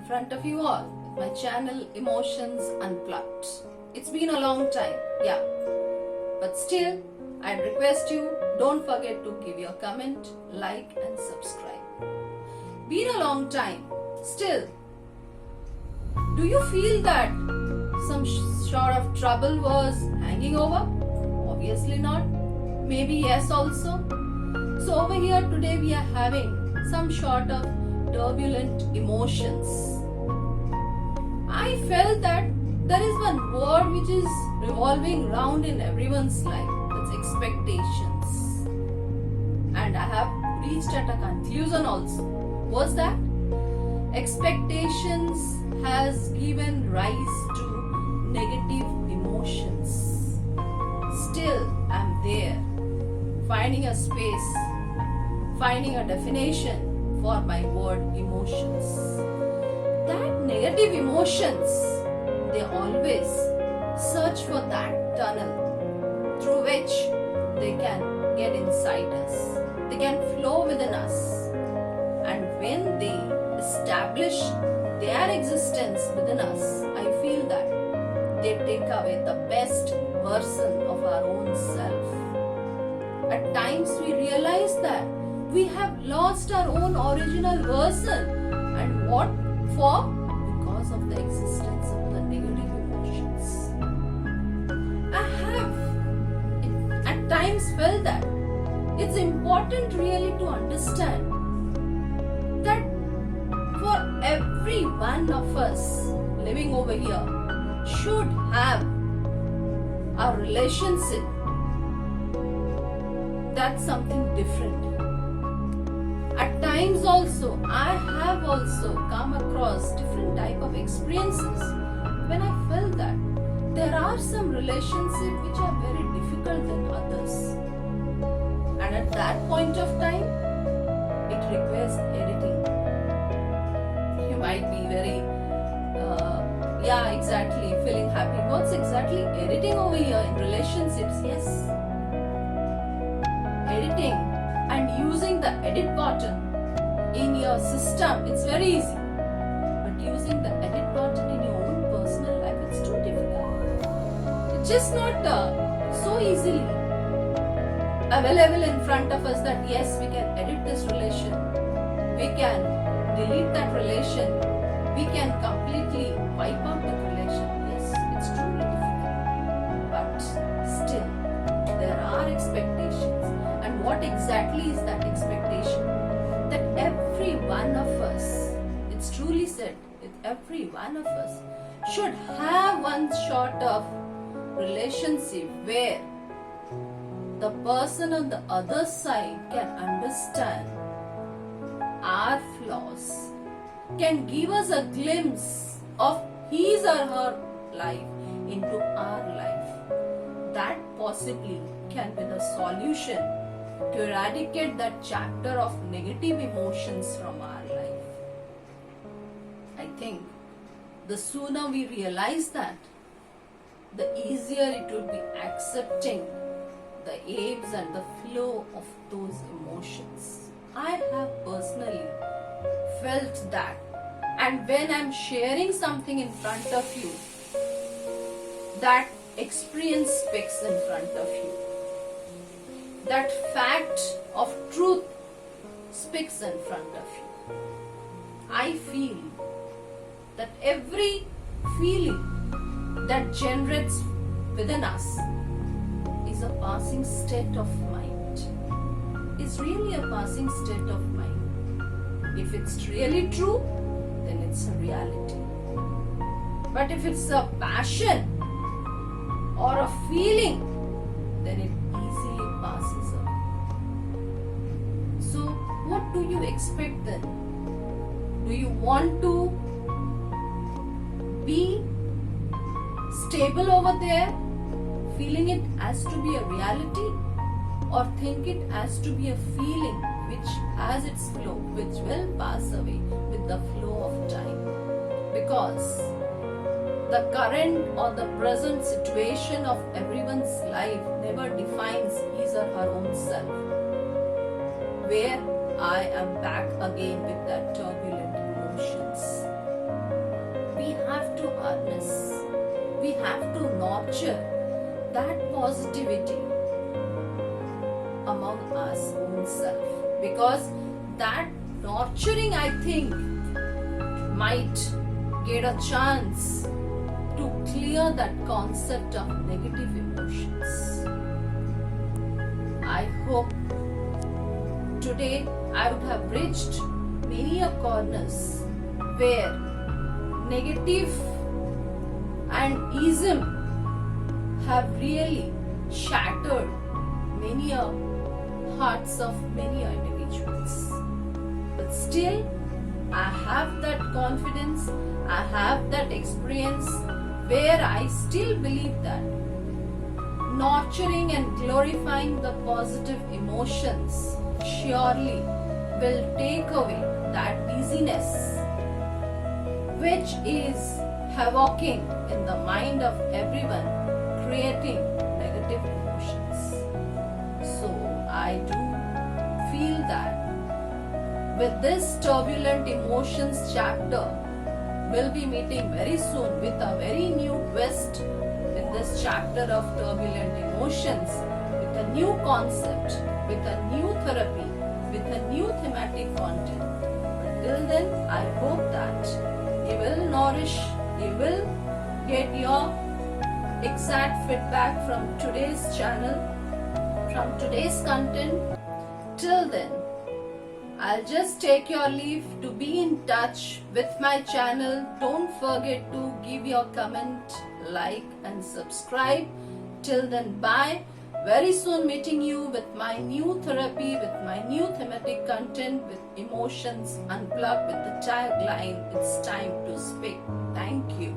in front of you all with my channel Emotions Unplugged. It's been a long time, yeah. But still, I'd request you, don't forget to give your comment, like and subscribe. Been a long time. Still, do you feel that some sort of trouble was hanging over? Obviously not. Maybe yes also. So over here today we are having some sort of turbulent emotions. I felt that there is one word which is revolving round in everyone's life. That's expectations. And I have reached at a conclusion also. What's that? Expectations has given rise to negative emotions. Still, I'm there, finding a space, finding a definition for my word emotions. That negative emotions, they always search for that tunnel through which they can get inside us. They can flow within us. And when they establish their existence within us, I feel that they take away the best version of our own self. At times we realize that we have lost our own original version. And what for? Because of the existence of the negative emotions. I have at times felt that it's important really to understand that for every one of us living over here should have a relationship that's something different. At times also, I have also come across different type of experiences when I felt that there are some relationships which are very difficult than others. And at that point of time, it requires editing. You might be very, exactly, feeling happy. What's exactly editing over here in relationships? Yes. Editing and using the edit button in your system, it's very easy. But using the edit button in your own personal life, it's too difficult. It's just not so easily available in front of us that yes, we can edit this relation, we can delete that relation, we can completely wipe out that relation. Yes, it's truly difficult. But still, there are expectations. And what exactly is that expectation? That every one of us, it's truly said, that every one of us should have one sort of relationship where the person on the other side can understand our flaws, can give us a glimpse of his or her life into our life. That possibly can be the solution to eradicate that chapter of negative emotions from our life. I think the sooner we realize that, the easier it would be accepting the ebbs and the flow of those emotions. I have personally felt that, and when I'm sharing something in front of you, that experience speaks in front of you. That fact of truth speaks in front of you. I feel that every feeling that generates within us is a passing state of mind. Is really a passing state of mind. If it's really true, then it's a reality. But if it's a passion or a feeling, then it easily passes away. So, what do you expect then? Do you want to be stable over there, feeling it as to be a reality, or think it as to be a feeling which has its flow, which will pass away with the flow of time? Because the current or the present situation of everyone's life never defines his or her own self. Where I am back again with that turbulent emotions. darkness. We have to nurture that positivity among us own self, because that nurturing, I think, might get a chance to clear that concept of negative emotions. I hope today I would have reached many a corners where negative and ism have really shattered many a hearts of many individuals. But still, I have that confidence, I have that experience where I still believe that nurturing and glorifying the positive emotions surely will take away that dizziness which is havocing in the mind of everyone, creating negative emotions. So I do feel that with this turbulent emotions chapter, we'll be meeting very soon with a very new twist in this chapter of turbulent emotions, with a new concept, with a new therapy, with a new thematic content. Until then, I hope that you will nourish, you will get your exact feedback from today's channel, from today's content. Till then, I'll just take your leave to be in touch with my channel. Don't forget to give your comment, like and subscribe. Till then, bye. Very soon meeting you with my new therapy, with my new thematic content, with emotions unplugged, with the tagline, it's time to speak. Thank you.